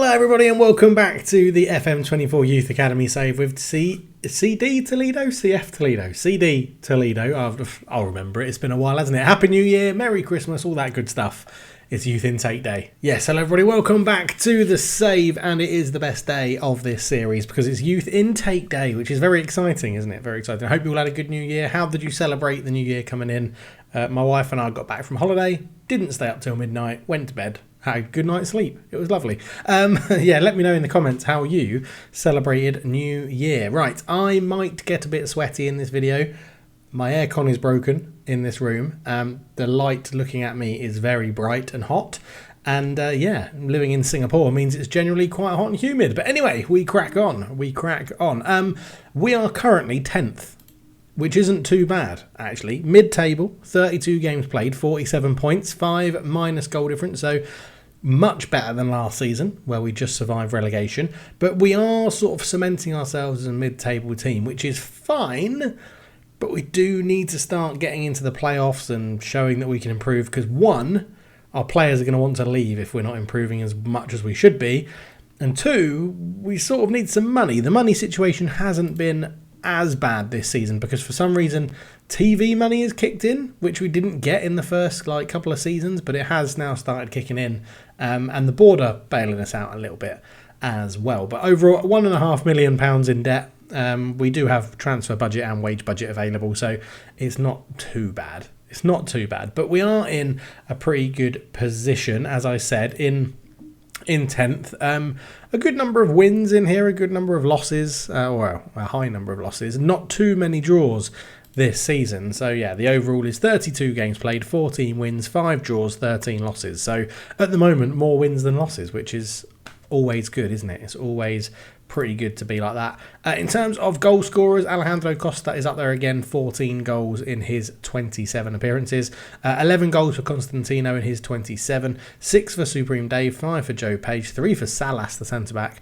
Hello everybody and welcome back to the FM24 Youth Academy save with CD Toledo? CF Toledo? CD Toledo. I'll remember it. It's been a while, hasn't it? Happy New Year, Merry Christmas, all that good stuff. It's Youth Intake Day. Yes, hello everybody, welcome back to the save, and it is the best day of this series because it's Youth Intake Day, which is very exciting, isn't it? Very exciting. I hope you all had a good New Year. How did you celebrate the New Year coming in? My wife and I got back from holiday, didn't stay up till midnight, went to bed. Had a good night's sleep. It was lovely. Yeah, let me know in the comments how you celebrated New Year. Right, I might get a bit sweaty in this video. My aircon is broken in this room. The light looking at me is very bright and hot. And yeah, living in Singapore means it's generally quite hot and humid. But anyway, we crack on. We are currently 10th. Which isn't too bad, actually. Mid-table, 32 games played, 47 points, 5 minus goal difference, so much better than last season, where we just survived relegation. But we are sort of cementing ourselves as a mid-table team, which is fine, but we do need to start getting into the playoffs and showing that we can improve, because one, our players are going to want to leave if we're not improving as much as we should be, and two, we sort of need some money. The money situation hasn't been as bad this season because for some reason TV money has kicked in, which we didn't get in the first couple of seasons, but it has now started kicking in, and the board are bailing us out a little bit as well. But overall, £1.5 million in debt. We do have transfer budget and wage budget available, so it's not too bad. It's not too bad, but we are in a pretty good position, as I said, in 10th. A good number of wins in here, a good number of losses, well, a high number of losses, not too many draws this season. So yeah, the overall is 32 games played, 14 wins, 5 draws, 13 losses. So at the moment, more wins than losses, which is always good, isn't it? It's always pretty good to be like that. In terms of goal scorers, Alejandro Costa is up there again, 14 goals in his 27 appearances, 11 goals for Constantino in his 27, 6 for Supreme Dave, 5 for Joe Page, 3 for Salas, the centre-back,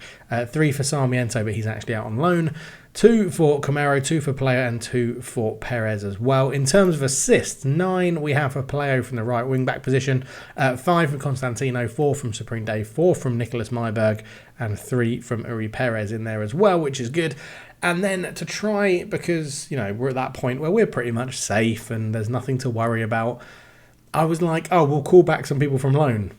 3 for Sarmiento, but he's actually out on loan, 2 for Camaro, 2 for Player, and 2 for Perez as well. In terms of assists, 9 we have for Player from the right wing-back position, 5 from Constantino, 4 from Supreme Dave, 4 from Nicholas Myberg, and 3 from Uri Perez in there as well, which is good. And then to try, because, you know, we're at that point where we're pretty much safe and there's nothing to worry about, I was like, oh, we'll call back some people from loan.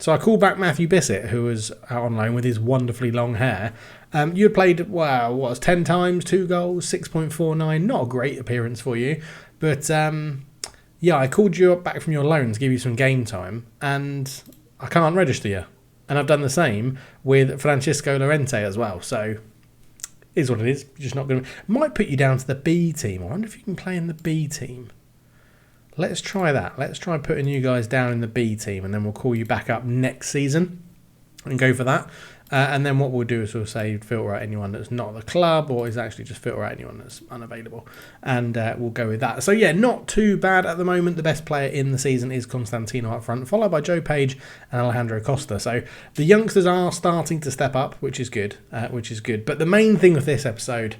So I called back Matthew Bissett, who was out on loan with his wonderfully long hair. You had played, wow, what was 10 times, 2 goals, 6.49. Not a great appearance for you. But, yeah, I called you back from your loan to give you some game time, and I can't register you. And I've done the same with Francisco Llorente as well. So, is what it is. You're just not going to... Might put you down to the B team. I wonder if you can play in the B team. Let's try that. Let's try putting you guys down in the B team, and then we'll call you back up next season and go for that. And then what we'll do is we'll say filter out anyone that's not at the club, or is actually just filter out anyone that's unavailable. And we'll go with that. So yeah, not too bad at the moment. The best player in the season is Constantino up front, followed by Joe Page and Alejandro Costa. So the youngsters are starting to step up, which is good. But the main thing with this episode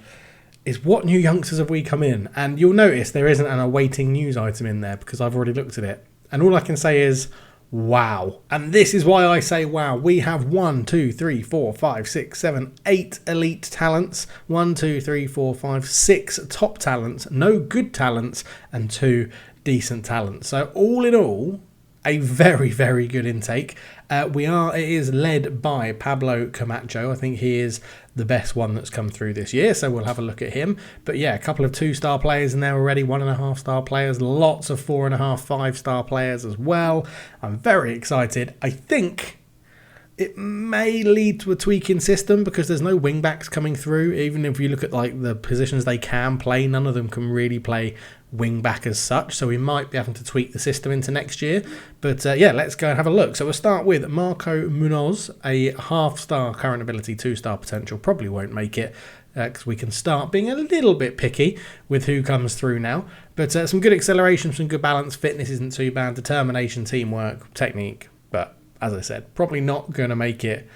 is what new youngsters have we come in? And you'll notice there isn't an awaiting news item in there because I've already looked at it. And all I can say is, wow. And this is why I say wow. We have 1, 2, 3, 4, 5, 6, 7, 8 elite talents. 1, 2, 3, 4, 5, 6 top talents. No good talents. And 2 decent talents. So all in all, a very, very good intake. It is led by Pablo Camacho. I think he is the best one that's come through this year, so we'll have a look at him. But yeah, a couple of 2-star players in there already, 1.5-star players, lots of 4.5, 5-star players as well. I'm very excited. I think it may lead to a tweaking system because there's no wing backs coming through. Even if you look at the positions they can play, none of them can really play wing back as such. So we might be having to tweak the system into next year. But yeah, let's go and have a look. So we'll start with Marco Munoz, a half-star current ability, 2-star potential. Probably won't make it because we can start being a little bit picky with who comes through now. But some good acceleration, some good balance. Fitness isn't too bad. Determination, teamwork, technique. But as I said, probably not going to make it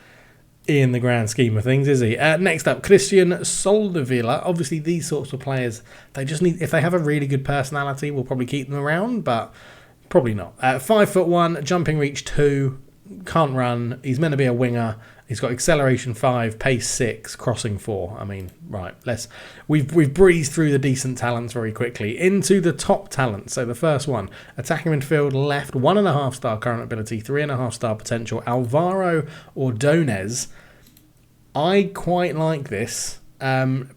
in the grand scheme of things, is he? Next up, Christian Soldevilla. Obviously, these sorts of players, they just need, if they have a really good personality, we'll probably keep them around, but probably not. 5'1", jumping reach 2, can't run. He's meant to be a winger. He's got acceleration 5, pace 6, crossing 4. I mean, right, we've breezed through the decent talents very quickly into the top talents. So the first one, attacking midfield left, 1.5 star current ability, 3.5 star potential, Alvaro Ordonez. I quite like this.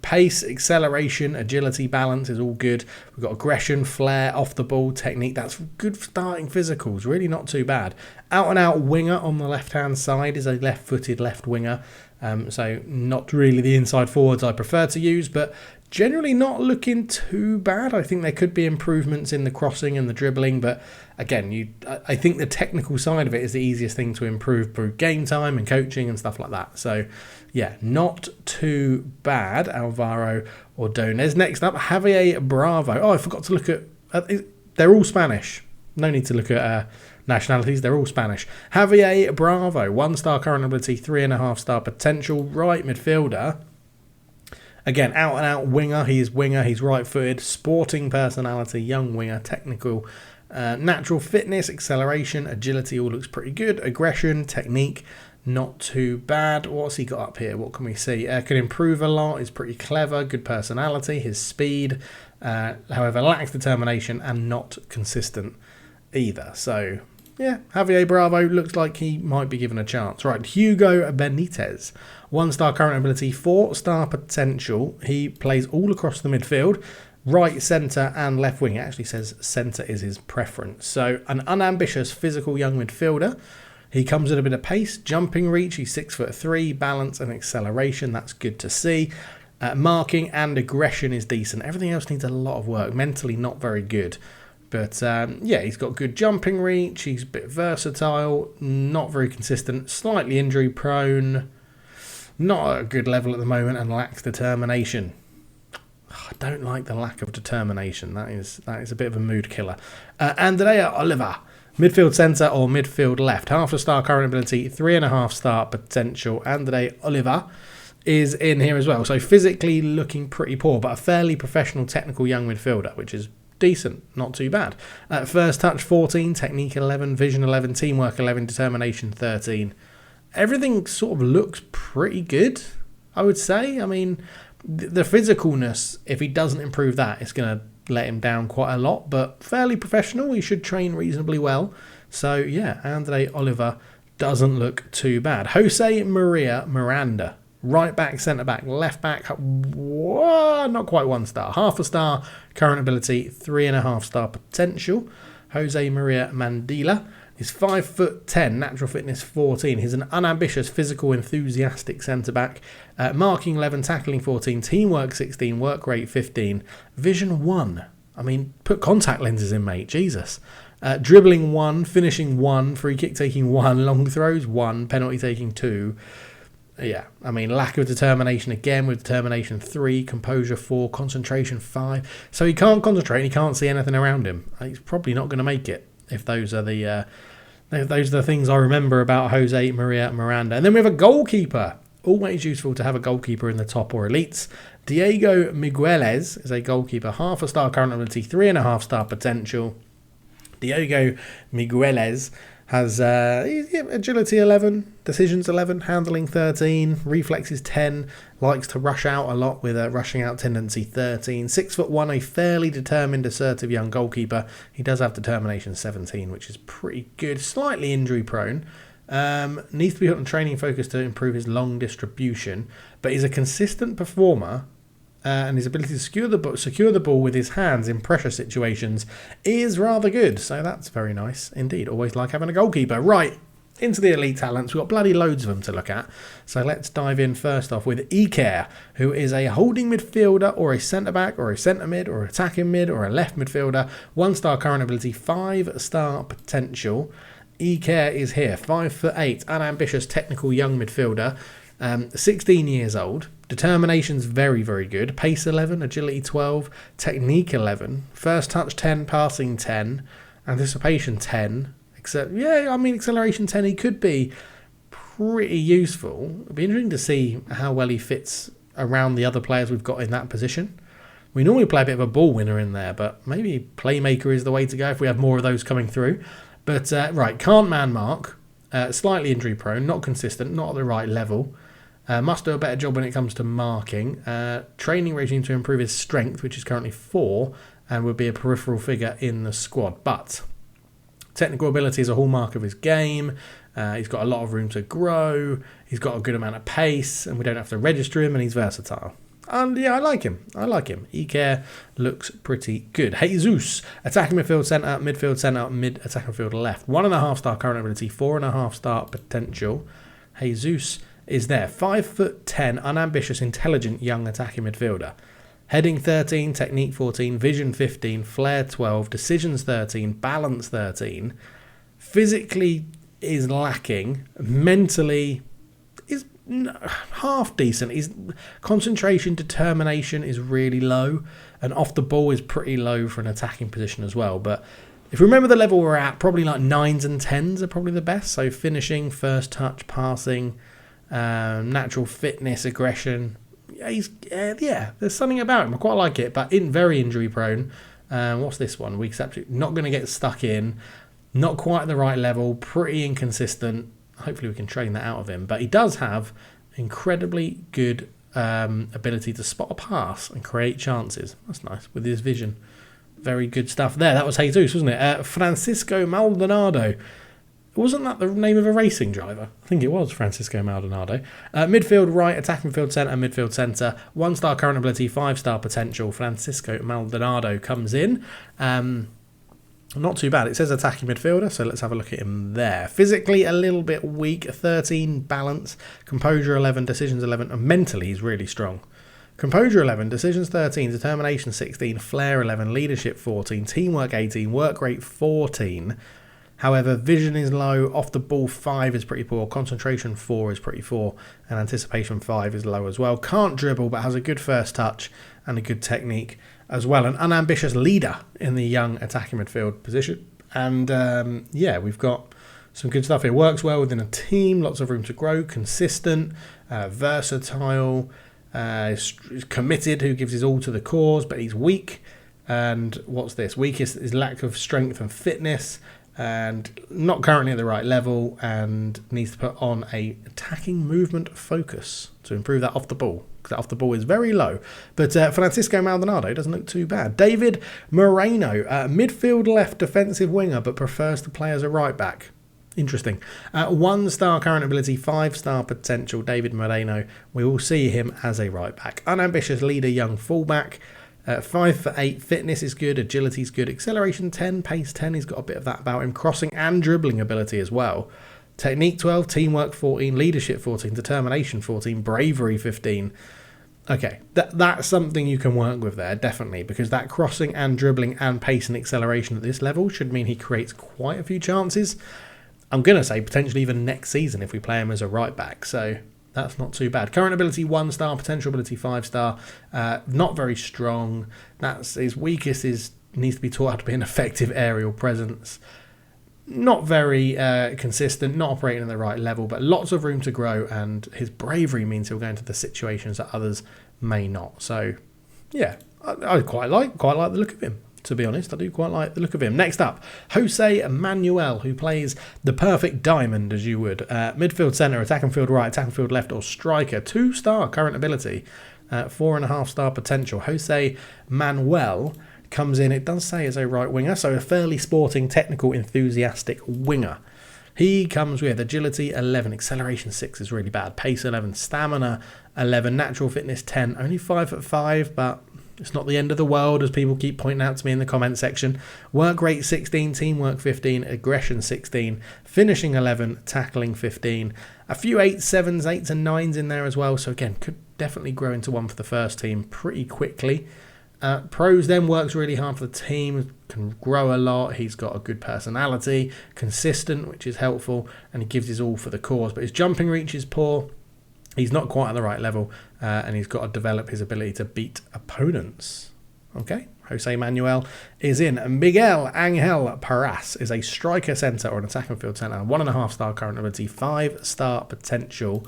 Pace, acceleration, agility, balance is all good. We've got aggression, flair, off the ball, technique. That's good starting physicals. Really not too bad. Out and out winger on the left hand side is a left-footed left winger. So not really the inside forwards I prefer to use, but generally not looking too bad. I think there could be improvements in the crossing and the dribbling, but again, I think the technical side of it is the easiest thing to improve through game time and coaching and stuff like that. So yeah, not too bad, Alvaro Ordonez. Next up, Javier Bravo. Oh, I forgot to look at... they're all Spanish. No need to look at nationalities. They're all Spanish. Javier Bravo, 1 star current ability, 3.5 star potential, right midfielder. Again, out and out winger. He's right-footed, sporting personality, young winger, technical, natural fitness, acceleration, agility, all looks pretty good. Aggression, technique, not too bad. What's he got up here? What can we see? Can improve a lot, is pretty clever, good personality, his speed, however, lacks determination and not consistent either. So, yeah, Javier Bravo looks like he might be given a chance. Right, Hugo Benitez. 1 star current ability, 4 star potential. He plays all across the midfield. Right, centre and left wing. It actually says centre is his preference. So, an unambitious physical young midfielder. He comes at a bit of pace, jumping reach. He's 6'3", balance and acceleration. That's good to see. Marking and aggression is decent. Everything else needs a lot of work. Mentally, not very good. But yeah, he's got good jumping reach. He's a bit versatile. Not very consistent. Slightly injury prone. Not at a good level at the moment and lacks determination. I don't like the lack of determination. That is a bit of a mood killer. Andrea Oliva. Midfield centre or midfield left. 0.5 star current ability, 3.5 star potential. Andre Oliva is in here as well. So physically looking pretty poor, but a fairly professional technical young midfielder, which is decent, not too bad. First touch 14, technique 11, vision 11, teamwork 11, determination 13. Everything sort of looks pretty good, I would say. I mean, the physicalness, if he doesn't improve that, it's going to let him down quite a lot, but fairly professional. He should train reasonably well. So yeah, Andre Oliva doesn't look too bad. Jose Maria Miranda, right back, centre back, left back, not quite 1 star. 0.5 star current ability, 3.5 star potential. Jose Maria Mandila is 5'10", natural fitness 14. He's an unambitious, physical, enthusiastic centre-back. Marking 11, tackling 14, teamwork 16, work rate 15, vision 1. I mean, put contact lenses in, mate. Jesus. Dribbling 1, finishing 1, free kick taking 1, long throws 1, penalty taking 2. Yeah, I mean, lack of determination again with determination 3, composure 4, concentration 5. So he can't concentrate and he can't see anything around him. He's probably not going to make it. If those are the things I remember about Jose Maria Miranda. And then we have a goalkeeper. Always useful to have a goalkeeper in the top or elites. Diego Migueles is a goalkeeper. 0.5 star current ability, 3.5 star potential. Diego Migueles has agility 11, decisions 11, handling 13, reflexes 10, likes to rush out a lot with a rushing out tendency 13. 6'1", a fairly determined, assertive young goalkeeper. He does have determination 17, which is pretty good. Slightly injury prone. Needs to be put on training focus to improve his long distribution, but he's a consistent performer. And his ability to secure the ball with his hands in pressure situations is rather good. So that's very nice indeed. Always like having a goalkeeper. Right, into the elite talents. We've got bloody loads of them to look at. So let's dive in first off with Iker, who is a holding midfielder or a centre-back or a centre-mid or attacking mid or a left midfielder. 1 star current ability, 5 star potential. Iker is here. 5'8", unambitious technical young midfielder. 16 years old. Determination's very, very good. Pace 11, agility 12, technique 11, first touch 10, passing 10, anticipation 10. Acceleration 10. He could be pretty useful. It'd be interesting to see how well he fits around the other players we've got in that position. We normally play a bit of a ball winner in there, but maybe playmaker is the way to go if we have more of those coming through. But right, can't man mark. Slightly injury prone, not consistent, not at the right level. Must do a better job when it comes to marking. Training regime to improve his strength, which is currently 4, and would be a peripheral figure in the squad. But technical ability is a hallmark of his game. He's got a lot of room to grow. He's got a good amount of pace, and we don't have to register him, and he's versatile. And yeah, I like him. Ike looks pretty good. Jesus, attacking midfield centre, mid attacking midfield left. 1.5 star current ability, 4.5 star potential. Jesus is there. 5'10", unambitious, intelligent, young attacking midfielder. Heading 13, technique 14, vision 15, flair 12, decisions 13, balance 13. Physically is lacking. Mentally is half decent. His concentration, determination is really low, and off the ball is pretty low for an attacking position as well. But if you remember the level we're at, probably like 9s and 10s are probably the best. So finishing, first touch, passing, natural fitness, aggression. Yeah, there's something about him. I quite like it, but very injury prone. What's this one? Week's absolutely not going to get stuck in. Not quite at the right level. Pretty inconsistent. Hopefully we can train that out of him. But he does have incredibly good ability to spot a pass and create chances. That's nice with his vision. Very good stuff there. That was Jesus, wasn't it? Francisco Maldonado. Wasn't that the name of a racing driver? I think it was Francisco Maldonado. Midfield right, attacking midfield centre. 1 star current ability, 5 star potential. Francisco Maldonado comes in. Not too bad. It says attacking midfielder, so let's have a look at him there. Physically a little bit weak. 13 balance, composure 11, decisions 11, and mentally he's really strong. Composure 11, decisions 13, determination 16, flair 11, leadership 14, teamwork 18, work rate 14. However, vision is low, off the ball 5 is pretty poor, concentration 4 is pretty poor, and anticipation 5 is low as well. Can't dribble, but has a good first touch and a good technique as well. An unambitious leader in the young attacking midfield position. And we've got some good stuff here. Works well within a team, lots of room to grow, consistent, versatile, is committed, who gives his all to the cause, but he's weak. And what's this? Weakest is lack of strength and fitness, and not currently at the right level, and needs to put on a attacking movement focus to improve that off the ball, because that off the ball is very low. But Francisco Maldonado doesn't look too bad. David Moreno, midfield left defensive winger, but prefers to play as a right back. Interesting. 1 star current ability, 5 star potential. David Moreno, we will see him as a right back. Unambitious leader, young fullback. 5'8", fitness is good, agility is good, acceleration 10, pace 10, he's got a bit of that about him, crossing and dribbling ability as well. Technique 12, teamwork 14, leadership 14, determination 14, bravery 15. Okay, that's something you can work with there, definitely, because that crossing and dribbling and pace and acceleration at this level should mean he creates quite a few chances. I'm going to say potentially even next season if we play him as a right back, so that's not too bad. Current ability 1 star, potential ability 5 star. Not very strong. That's his weakest. Needs to be taught how to be an effective aerial presence. Not very consistent. Not operating at the right level, but lots of room to grow. And his bravery means he'll go into the situations that others may not. So, yeah, I quite like the look of him. To be honest, I do quite like the look of him. Next up, Jose Manuel, who plays the perfect diamond, as you would. Midfield centre, attacking field right, attacking field left, or striker. 2 star current ability, 4.5 star potential. Jose Manuel comes in, it does say, as a right winger, so a fairly sporting, technical, enthusiastic winger. He comes with agility 11, acceleration 6 is really bad, pace 11, stamina 11, natural fitness 10, only 5'5", but it's not the end of the world, as people keep pointing out to me in the comment section. Work rate 16, teamwork 15, aggression 16, finishing 11, tackling 15. A few 8s, 7s, 8s and 9s in there as well. So again, could definitely grow into one for the first team pretty quickly. Pros then, works really hard for the team, can grow a lot. He's got a good personality, consistent, which is helpful, and he gives his all for the cause. But his jumping reach is poor. He's not quite at the right level, and he's got to develop his ability to beat opponents. Okay, Jose Manuel is in. Miguel Angel Paras is a striker centre or an attacking field centre. 1.5 star current ability, 5 star potential.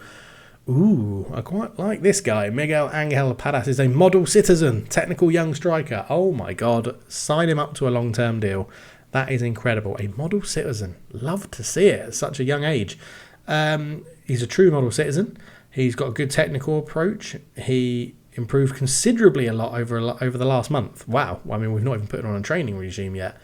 Ooh, I quite like this guy. Miguel Angel Paras is a model citizen, technical young striker. Oh my God, sign him up to a long-term deal. That is incredible. A model citizen. Love to see it at such a young age. He's a true model citizen. He's got a good technical approach. He improved considerably a lot over the last month. Wow. I mean, we've not even put it on a training regime yet.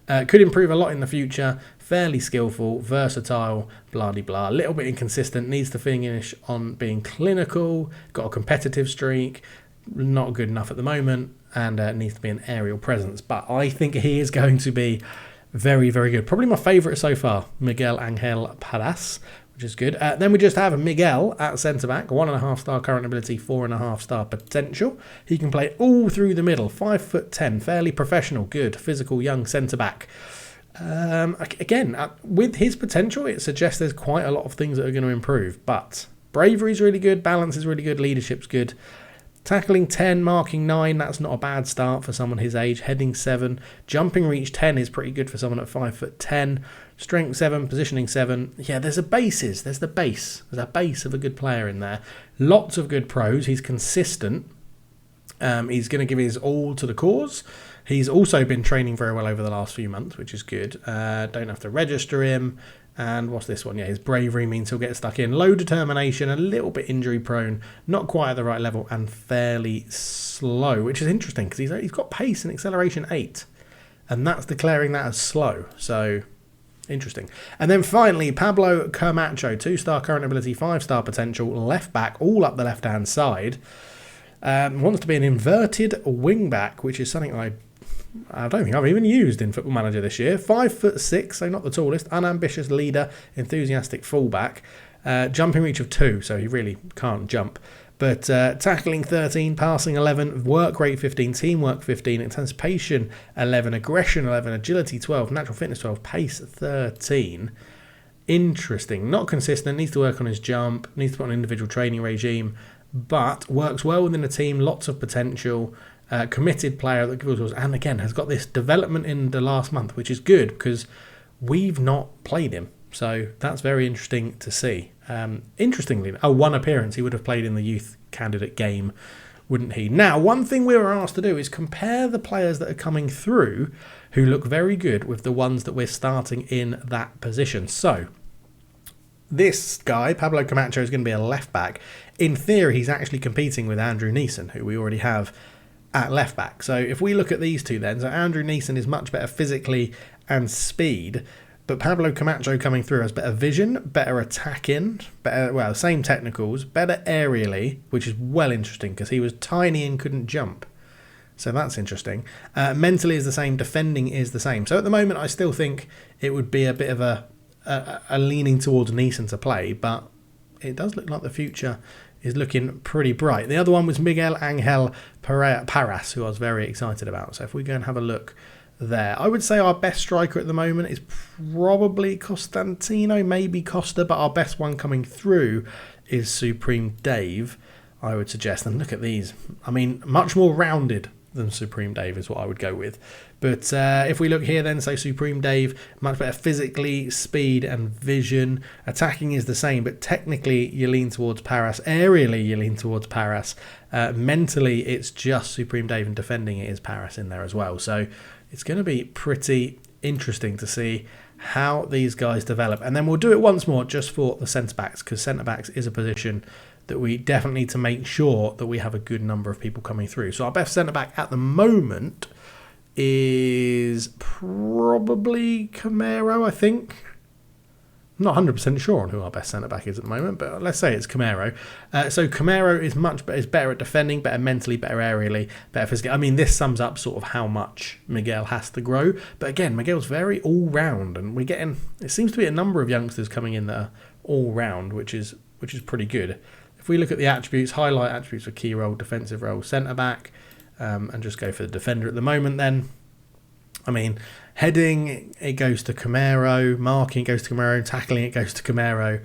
Could improve a lot in the future. Fairly skillful, versatile, blah-de-blah. A little bit inconsistent. Needs to finish on being clinical. Got a competitive streak. Not good enough at the moment. And needs to be an aerial presence. But I think he is going to be very, very good. Probably my favourite so far, Miguel Angel Paras, which is good. Then we just have Miguel at centre-back, 1.5 star current ability, 4.5 star potential. He can play all through the middle, 5'10", fairly professional, good, physical, young centre-back. Again, with his potential, it suggests there's quite a lot of things that are going to improve. But bravery is really good, balance is really good, leadership's good. Tackling 10, marking 9, that's not a bad start for someone his age. Heading 7, jumping reach 10 is pretty good for someone at 5'10". Strength 7, positioning 7. Yeah, there's a basis. There's the base. There's a base of a good player in there. Lots of good pros. He's consistent. He's going to give his all to the cause. He's also been training very well over the last few months, which is good. Don't have to register him. And what's this one? Yeah, his bravery means he'll get stuck in. Low determination, a little bit injury prone, not quite at the right level, and fairly slow, which is interesting because he's got pace and acceleration 8. And that's declaring that as slow. So, interesting. And then finally, Pablo Camacho, 2-star current ability, 5-star potential, left back, all up the left-hand side. Wants to be an inverted wing back, which is something I don't think I've even used in Football Manager this year. 5'6", so not the tallest, unambitious leader, enthusiastic fullback. Jumping reach of 2, so he really can't jump. But tackling 13, passing 11, work rate 15, teamwork 15, anticipation 11, aggression 11, agility 12, natural fitness 12, pace 13. Interesting. Not consistent, needs to work on his jump, needs to put on an individual training regime, but works well within a team, lots of potential. Committed player that gives us, and again has got this development in the last month, which is good because we've not played him, so that's very interesting to see. Interestingly, one appearance he would have played in the youth candidate game, wouldn't he? Now, one thing we were asked to do is compare the players that are coming through who look very good with the ones that we're starting in that position. So this guy, Pablo Camacho, is going to be a left back. In theory, he's actually competing with Andrew Neeson, who we already have at left back. So if we look at these two then, so Andrew Neeson is much better physically and speed, but Pablo Camacho coming through has better vision, better attacking, same technicals, better aerially, which is well interesting because he was tiny and couldn't jump. So that's interesting. Mentally is the same, defending is the same. So at the moment I still think it would be a bit of a leaning towards Neeson to play, but it does look like the future is looking pretty bright. The other one was Miguel Angel Paras, who I was very excited about. So if we go and have a look there, I would say our best striker at the moment is probably Costantino, maybe Costa, but our best one coming through is Supreme Dave, I would suggest. And look at these. I mean, much more rounded than Supreme Dave is what I would go with. But if we look here then, so Supreme Dave, much better physically, speed and vision. Attacking is the same, but technically you lean towards Paras. Aerially you lean towards Paras. Mentally it's just Supreme Dave, and defending it is Paras in there as well. So it's going to be pretty interesting to see how these guys develop. And then we'll do it once more just for the centre-backs, because centre-backs is a position that we definitely need to make sure that we have a good number of people coming through. So our best centre-back at the moment is probably Camaro, I think. I'm not 100% sure on who our best centre-back is at the moment, but let's say it's Camaro. So Camaro is better at defending, better mentally, better aerially, better physically. I mean, this sums up sort of how much Miguel has to grow. But again, Miguel's very all-round, and it seems to be a number of youngsters coming in that are all-round, which is pretty good. If we look at the attributes, highlight attributes for key role, defensive role, centre-back, and just go for the defender at the moment then. I mean, heading, it goes to Camaro, marking, it goes to Camaro, tackling, it goes to Camaro.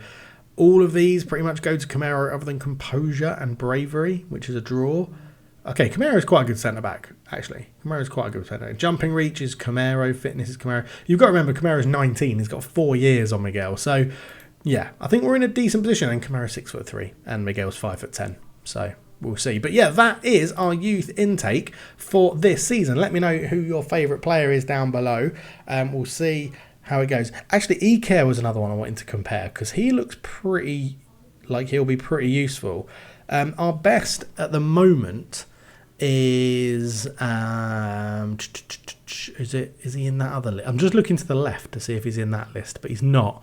All of these pretty much go to Camaro other than composure and bravery, which is a draw. Okay, Camaro is quite a good centre-back, actually. Camaro is quite a good centre-back. Jumping reach is Camaro, fitness is Camaro. You've got to remember, Camaro's 19, he's got 4 years on Miguel, so yeah, I think we're in a decent position, and Camaro's 6'3", and Miguel's 5'10". So we'll see. But yeah, that is our youth intake for this season. Let me know who your favourite player is down below. We'll see how it goes. Actually, Ecare was another one I wanted to compare because he looks pretty like he'll be pretty useful. Our best at the moment is is he in that other list? I'm just looking to the left to see if he's in that list, but he's not.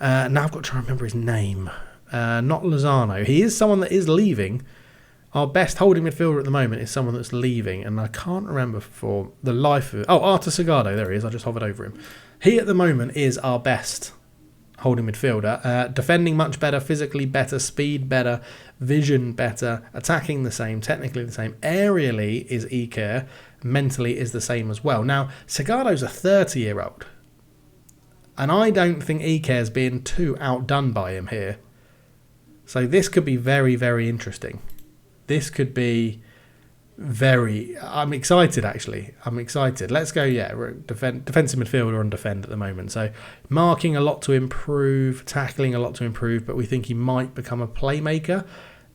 Now I've got to try and remember his name. Not Lozano. He is someone that is leaving. Our best holding midfielder at the moment is someone that's leaving, and I can't remember for the life of it. Oh, Artur Sagado, there he is. I just hovered over him. He at the moment is our best holding midfielder. Defending much better, physically better, speed better, vision better, attacking the same, technically the same. Aerially is Ecare, mentally is the same as well. Now, Sagado's a 30-year-old, and I don't think Ecare's being too outdone by him here. So this could be very, very interesting. This could be I'm excited, actually. I'm excited. Let's go, we're defensive midfielder on defend at the moment. So marking a lot to improve, tackling a lot to improve, but we think he might become a playmaker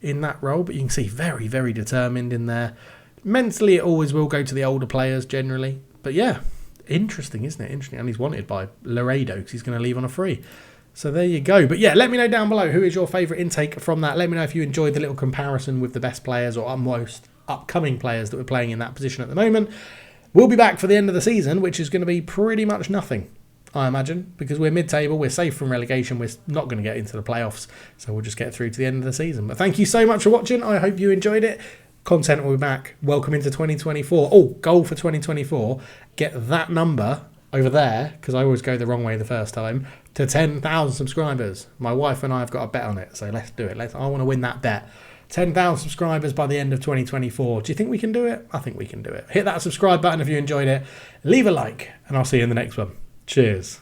in that role. But you can see very, very determined in there. Mentally, it always will go to the older players generally. But yeah, interesting, isn't it? Interesting. And he's wanted by Laredo because he's going to leave on a free. So there you go. But yeah, let me know down below who is your favourite intake from that. Let me know if you enjoyed the little comparison with the best players or most upcoming players that we're playing in that position at the moment. We'll be back for the end of the season, which is going to be pretty much nothing, I imagine, because we're mid-table, we're safe from relegation, we're not going to get into the playoffs, so we'll just get through to the end of the season. But thank you so much for watching. I hope you enjoyed it. Content will be back. Welcome into 2024. Oh, goal for 2024. Get that number over there, because I always go the wrong way the first time, to 10,000 subscribers. My wife and I have got a bet on it, so let's do it. I want to win that bet. 10,000 subscribers by the end of 2024. Do you think we can do it? I think we can do it. Hit that subscribe button if you enjoyed it. Leave a like, and I'll see you in the next one. Cheers.